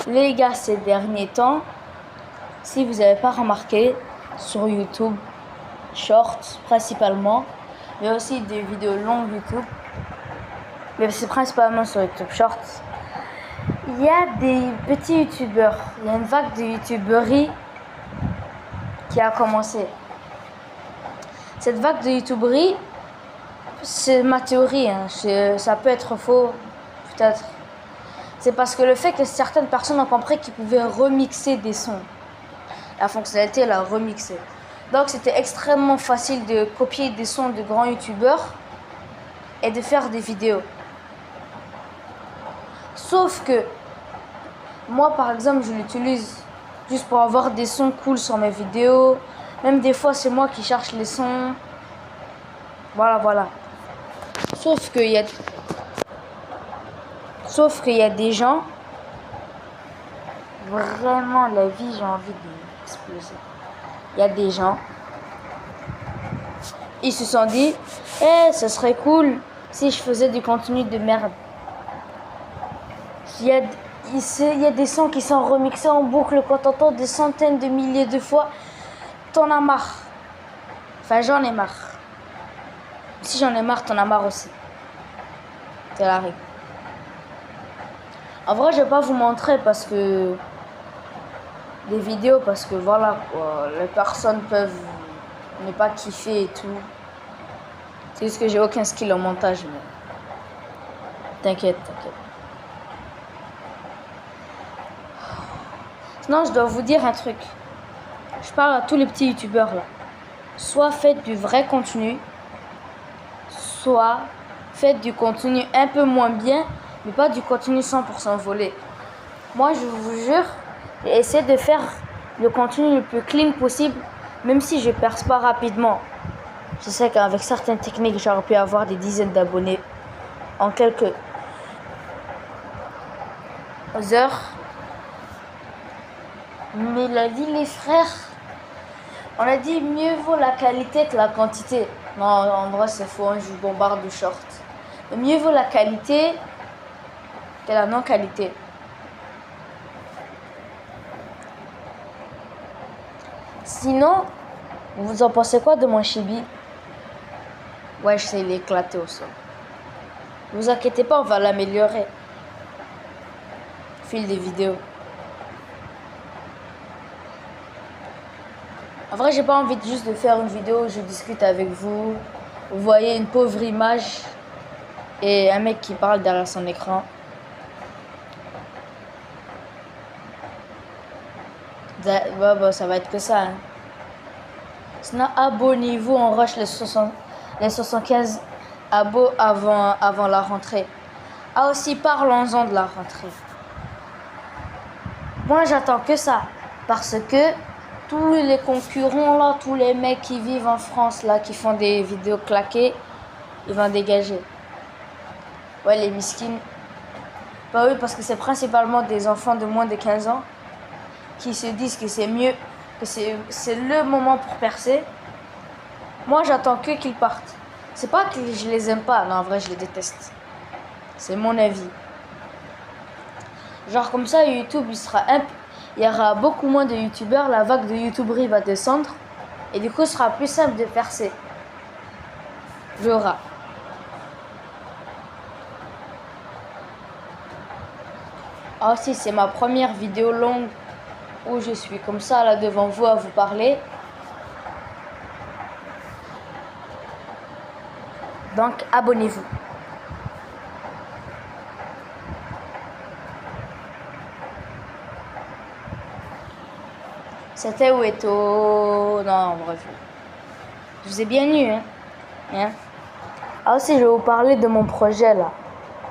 Les gars, ces derniers temps, si vous n'avez pas remarqué, sur YouTube, Shorts principalement, mais aussi des vidéos longues YouTube, mais c'est principalement sur YouTube Shorts, il y a des petits youtubeurs, il y a une vague de youtuberie qui a commencé. Cette vague de youtuberie, c'est ma théorie, hein. Ça peut être faux, peut-être. C'est parce que le fait que certaines personnes ont compris qu'ils pouvaient remixer des sons. La fonctionnalité, elle a remixé. Donc c'était extrêmement facile de copier des sons de grands youtubeurs et de faire des vidéos. Sauf que moi, par exemple, je l'utilise juste pour avoir des sons cool sur mes vidéos. Même des fois, c'est moi qui cherche les sons. Voilà. Sauf qu'il y a des gens, vraiment, la vie, j'ai envie d'exploser. Il y a des gens, ils se sont dit, ce serait cool si je faisais du contenu de merde. Il y a des sons qui sont remixés en boucle quand t'entends des centaines de milliers de fois. T'en as marre. Enfin, j'en ai marre. Si j'en ai marre, t'en as marre aussi. C'est la règle. En vrai, je vais pas vous montrer parce que des vidéos, parce que voilà quoi, les personnes peuvent ne pas kiffer et tout. C'est juste que j'ai aucun skill en montage, mais t'inquiète. Sinon, je dois vous dire un truc. Je parle à tous les petits youtubeurs là. Soit faites du vrai contenu, soit faites du contenu un peu moins bien, mais pas du contenu 100% volé. Moi, je vous jure, essayez de faire le contenu le plus clean possible, même si je perce pas rapidement. Je sais qu'avec certaines techniques, j'aurais pu avoir des dizaines d'abonnés en quelques heures. Mais la vie, les frères, on a dit mieux vaut la qualité que la quantité. Non, en vrai, c'est faux, hein, je vous bombarde de short. Mais mieux vaut la qualité que la non-qualité. Sinon, vous en pensez quoi de mon chibi? Ouais, je sais l'éclater au sol. Ne vous inquiétez pas, on va l'améliorer. Au fil des vidéos. En vrai, j'ai pas envie juste de faire une vidéo où je discute avec vous. Vous voyez une pauvre image et un mec qui parle derrière son écran. Ça va être que ça. Hein. Sinon, abonnez-vous, on rush les 75 abos avant la rentrée. Ah aussi, parlons-en de la rentrée. Moi, j'attends que ça. Parce que tous les concurrents là, tous les mecs qui vivent en France là, qui font des vidéos claquées, ils vont dégager. Ouais, les miskines. Bah oui, parce que c'est principalement des enfants de moins de 15 ans qui se disent que c'est mieux, que c'est le moment pour percer. Moi, j'attends que qu'ils partent. C'est pas que je les aime pas, non, en vrai, je les déteste. C'est mon avis. Genre comme ça, YouTube, il y aura beaucoup moins de youtubeurs, la vague de youtuberie va descendre et du coup ce sera plus simple de percer. J'aurai. Ah si, c'est ma première vidéo longue où je suis comme ça là devant vous à vous parler. Donc abonnez-vous. C'était Weto. Non, bref. Je vous ai bien eu, hein. Ah aussi, je vais vous parler de mon projet là.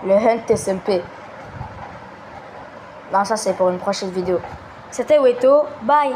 Le Hunt SMP. Non, ça c'est pour une prochaine vidéo. C'était Weto. Bye.